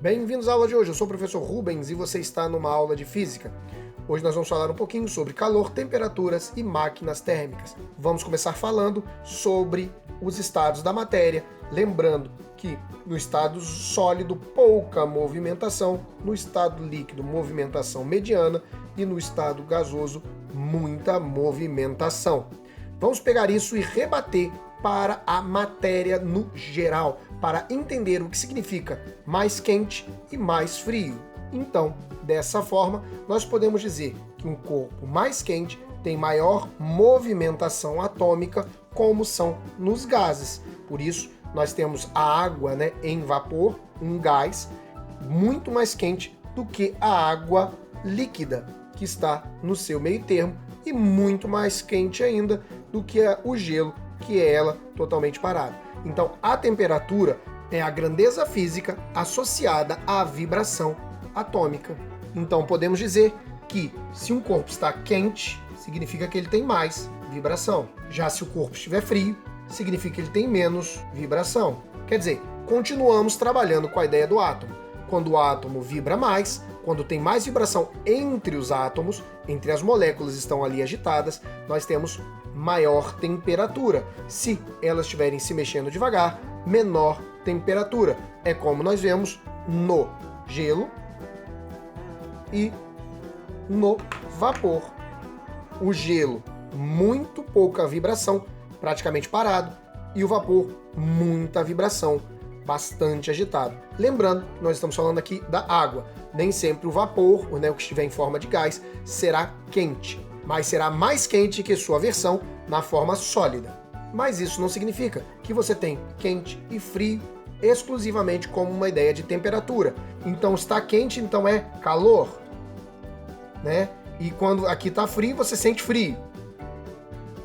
Bem-vindos à aula de hoje, eu sou o professor Rubens e você está numa aula de física. Hoje nós vamos falar um pouquinho sobre calor, temperaturas e máquinas térmicas. Vamos começar falando sobre os estados da matéria, lembrando que no estado sólido, pouca movimentação, no estado líquido, movimentação mediana e no estado gasoso, muita movimentação. Vamos pegar isso e rebater para a matéria no geral, para entender o que significa mais quente e mais frio. Então, dessa forma, nós podemos dizer que um corpo mais quente tem maior movimentação atômica, como são nos gases. Por isso, nós temos a água, em vapor, um gás, muito mais quente do que a água líquida, que está no seu meio termo, e muito mais quente ainda do que o gelo, que é ela totalmente parada. Então, a temperatura é a grandeza física associada à vibração atômica. Então, podemos dizer que se um corpo está quente, significa que ele tem mais vibração. Já se o corpo estiver frio, significa que ele tem menos vibração. Quer dizer, continuamos trabalhando com a ideia do átomo. Quando o átomo vibra mais, quando tem mais vibração entre os átomos, entre as moléculas estão ali agitadas, nós temos maior temperatura. Se elas estiverem se mexendo devagar, menor temperatura. É como nós vemos no gelo e no vapor. O gelo, muito pouca vibração, praticamente parado, e o vapor, muita vibração, bastante agitado. Lembrando, nós estamos falando aqui da água. Nem sempre o vapor, o que estiver em forma de gás, será quente, mas será mais quente que sua versão na forma sólida. Mas isso não significa que você tem quente e frio exclusivamente como uma ideia de temperatura. Então está quente, então é calor, E quando aqui está frio, você sente frio.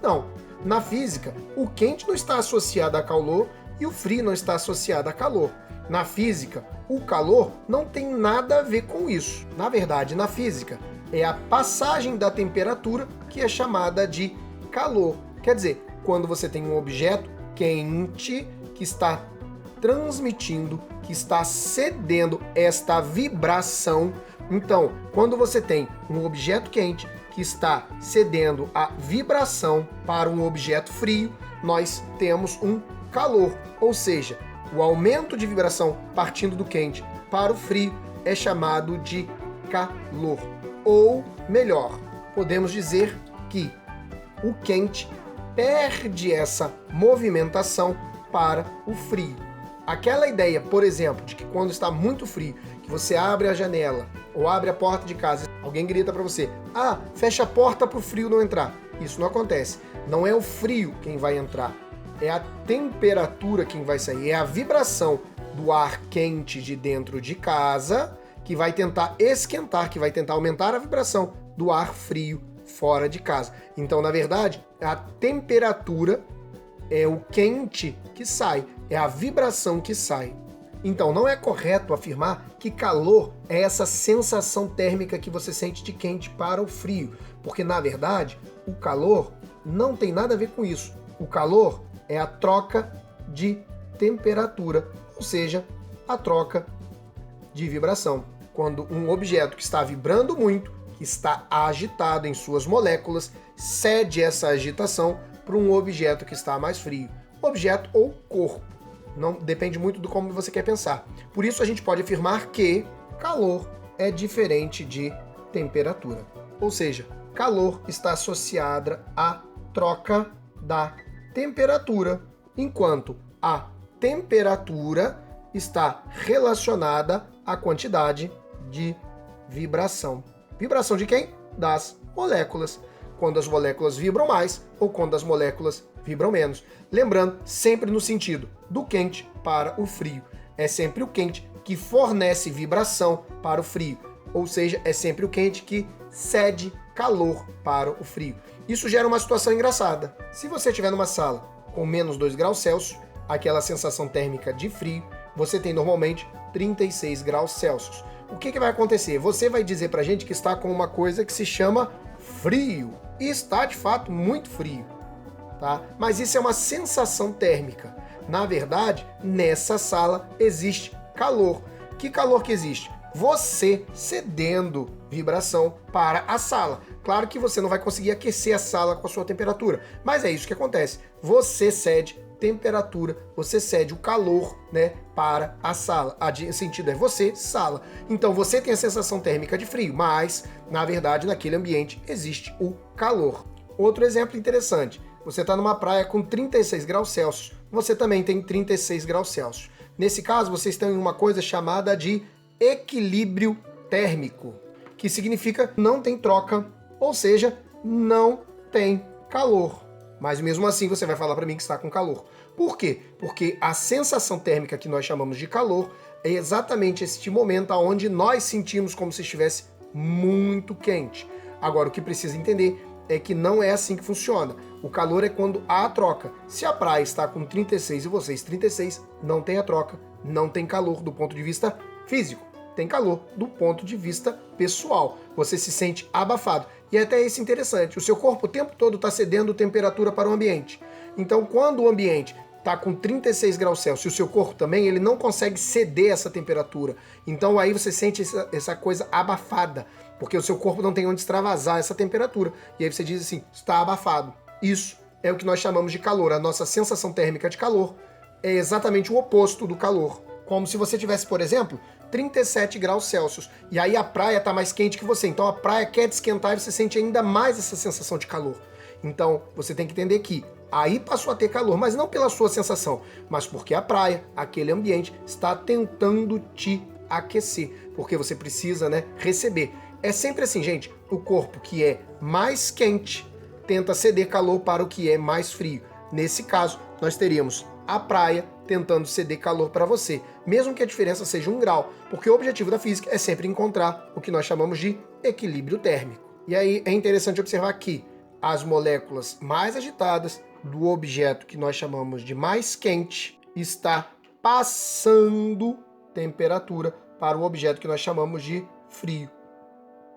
Não. Na física, o quente não está associado a calor e o frio não está associado a calor. Na física, o calor não tem nada a ver com isso. Na verdade, na física, é a passagem da temperatura que é chamada de calor. Quer dizer, quando você tem um objeto quente que está transmitindo, que está cedendo esta vibração. Então, quando você tem um objeto quente que está cedendo a vibração para um objeto frio, nós temos um calor, ou seja, o aumento de vibração partindo do quente para o frio é chamado de calor. Ou melhor, podemos dizer que o quente perde essa movimentação para o frio. Aquela ideia, por exemplo, de que quando está muito frio, que você abre a janela ou abre a porta de casa, alguém grita para você, fecha a porta para o frio não entrar. Isso não acontece. Não é o frio quem vai entrar, é a temperatura quem vai sair, é a vibração do ar quente de dentro de casa que vai tentar esquentar, que vai tentar aumentar a vibração do ar frio fora de casa. Então, na verdade, a temperatura é o quente que sai, é a vibração que sai. Então, não é correto afirmar que calor é essa sensação térmica que você sente de quente para o frio, porque, na verdade, o calor não tem nada a ver com isso. O calor é a troca de temperatura, ou seja, a troca de vibração. Quando um objeto que está vibrando muito, que está agitado em suas moléculas, cede essa agitação para um objeto que está mais frio. Objeto ou corpo. Não depende muito do como você quer pensar. Por isso a gente pode afirmar que calor é diferente de temperatura. Ou seja, calor está associada à troca da temperatura, enquanto a temperatura está relacionada à quantidade de vibração. Vibração de quem? Das moléculas. Quando as moléculas vibram mais ou quando as moléculas vibram menos. Lembrando, sempre no sentido do quente para o frio. É sempre o quente que fornece vibração para o frio. Ou seja, é sempre o quente que cede calor para o frio. Isso gera uma situação engraçada. Se você estiver numa sala com menos 2 graus Celsius, aquela sensação térmica de frio, você tem normalmente 36 graus Celsius. O que vai acontecer? Você vai dizer pra gente que está com uma coisa que se chama frio. E está, de fato, muito frio. Tá? Mas isso é uma sensação térmica. Na verdade, nessa sala existe calor. Que calor que existe? Você cedendo vibração para a sala. Claro que você não vai conseguir aquecer a sala com a sua temperatura, mas é isso que acontece. Você cede temperatura, você cede o calor, né, para a sala. O sentido é você, sala. Então você tem a sensação térmica de frio, mas na verdade naquele ambiente existe o calor. Outro exemplo interessante, você está numa praia com 36 graus Celsius, você também tem 36 graus Celsius. Nesse caso, vocês estão em uma coisa chamada de equilíbrio térmico, que significa não tem troca, ou seja, não tem calor. Mas mesmo assim você vai falar para mim que está com calor. Por quê? Porque a sensação térmica que nós chamamos de calor é exatamente este momento onde nós sentimos como se estivesse muito quente. Agora, o que precisa entender é que não é assim que funciona. O calor é quando há a troca. Se a praia está com 36 e vocês 36, não tem a troca, não tem calor do ponto de vista físico. Tem calor do ponto de vista pessoal. Você se sente abafado. E até isso interessante. O seu corpo o tempo todo está cedendo temperatura para o ambiente. Então, quando o ambiente está com 36 graus Celsius e o seu corpo também, ele não consegue ceder essa temperatura. Então, aí você sente essa coisa abafada, porque o seu corpo não tem onde extravasar essa temperatura. E aí você diz assim, está abafado. Isso é o que nós chamamos de calor. A nossa sensação térmica de calor é exatamente o oposto do calor. Como se você tivesse, por exemplo, 37 graus Celsius. E aí a praia está mais quente que você. Então a praia quer te esquentar e você sente ainda mais essa sensação de calor. Então você tem que entender que aí passou a ter calor, mas não pela sua sensação, mas porque a praia, aquele ambiente, está tentando te aquecer. Porque você precisa, né, receber. É sempre assim, gente. O corpo que é mais quente tenta ceder calor para o que é mais frio. Nesse caso, nós teríamos a praia tentando ceder calor para você, mesmo que a diferença seja 1 grau, porque o objetivo da física é sempre encontrar o que nós chamamos de equilíbrio térmico. E aí é interessante observar que as moléculas mais agitadas do objeto que nós chamamos de mais quente está passando temperatura para o objeto que nós chamamos de frio,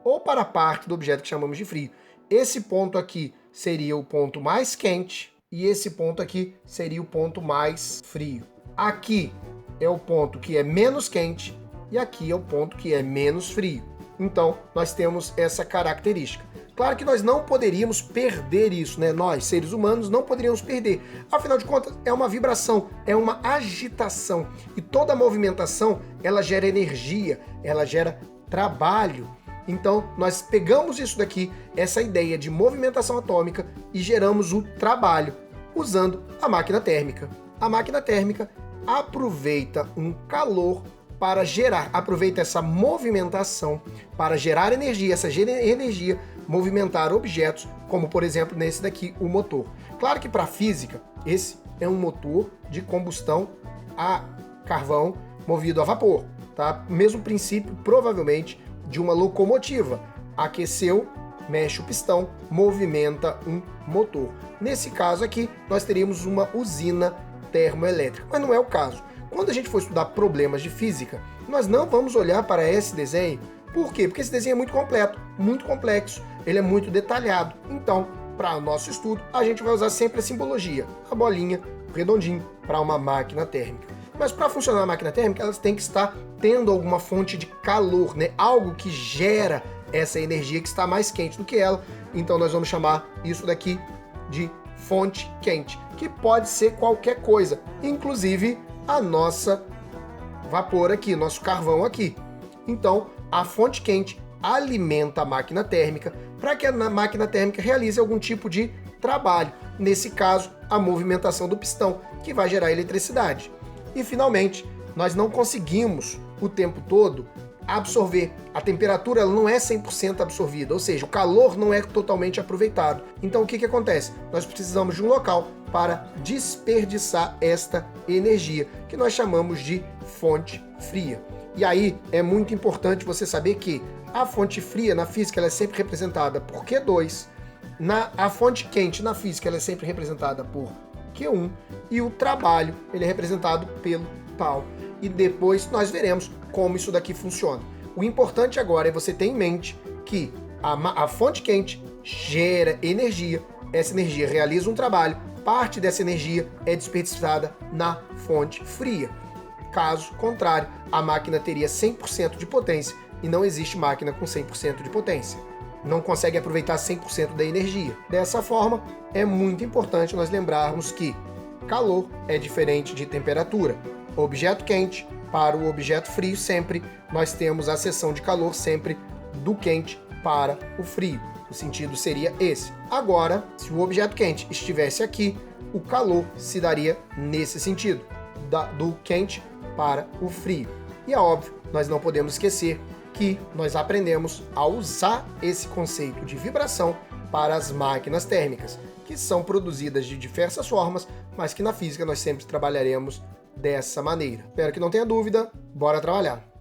ou para a parte do objeto que chamamos de frio. Esse ponto aqui seria o ponto mais quente, e esse ponto aqui seria o ponto mais frio. Aqui é o ponto que é menos quente e aqui é o ponto que é menos frio. Então, nós temos essa característica. Claro que nós não poderíamos perder isso, né? Nós, seres humanos, não poderíamos perder. Afinal de contas, é uma vibração, é uma agitação. E toda movimentação, ela gera energia, ela gera trabalho. Então, nós pegamos isso daqui, essa ideia de movimentação atômica, e geramos o trabalho usando a máquina térmica. A máquina térmica aproveita um calor para gerar, aproveita essa movimentação para gerar energia, essa energia movimentar objetos, como por exemplo nesse daqui, o motor. Claro que para a física, esse é um motor de combustão a carvão movido a vapor, tá? Mesmo princípio, provavelmente, de uma locomotiva. Aqueceu, mexe o pistão, movimenta um motor. Nesse caso aqui, nós teríamos uma usina termoelétrica, mas não é o caso. Quando a gente for estudar problemas de física, nós não vamos olhar para esse desenho. Por quê? Porque esse desenho é muito completo, muito complexo, ele é muito detalhado. Então, para o nosso estudo, a gente vai usar sempre a simbologia, a bolinha, o redondinho, para uma máquina térmica. Mas para funcionar a máquina térmica, elas têm que estar tendo alguma fonte de calor, né? Algo que gera essa energia que está mais quente do que ela. Então nós vamos chamar isso daqui de fonte quente, que pode ser qualquer coisa, inclusive a nossa vapor aqui, nosso carvão aqui. Então a fonte quente alimenta a máquina térmica para que a máquina térmica realize algum tipo de trabalho. Nesse caso, a movimentação do pistão, que vai gerar eletricidade. E finalmente, nós não conseguimos o tempo todo absorver. A temperatura ela não é 100% absorvida, ou seja, o calor não é totalmente aproveitado. Então o que acontece? Nós precisamos de um local para desperdiçar esta energia, que nós chamamos de fonte fria. E aí é muito importante você saber que a fonte fria na física ela é sempre representada por Q2, a fonte quente na física ela é sempre representada por Q1 e o trabalho ele é representado pelo pau. E depois nós veremos como isso daqui funciona. O importante agora é você ter em mente que a fonte quente gera energia, essa energia realiza um trabalho, parte dessa energia é desperdiçada na fonte fria. Caso contrário, a máquina teria 100% de potência e não existe máquina com 100% de potência. Não consegue aproveitar 100% da energia. Dessa forma, é muito importante nós lembrarmos que calor é diferente de temperatura. Objeto quente para o objeto frio sempre, nós temos a seção de calor sempre do quente para o frio. O sentido seria esse. Agora, se o objeto quente estivesse aqui, o calor se daria nesse sentido, do quente para o frio. E é óbvio, nós não podemos esquecer que nós aprendemos a usar esse conceito de vibração para as máquinas térmicas, que são produzidas de diversas formas, mas que na física nós sempre trabalharemos dessa maneira. Espero que não tenha dúvida, bora trabalhar!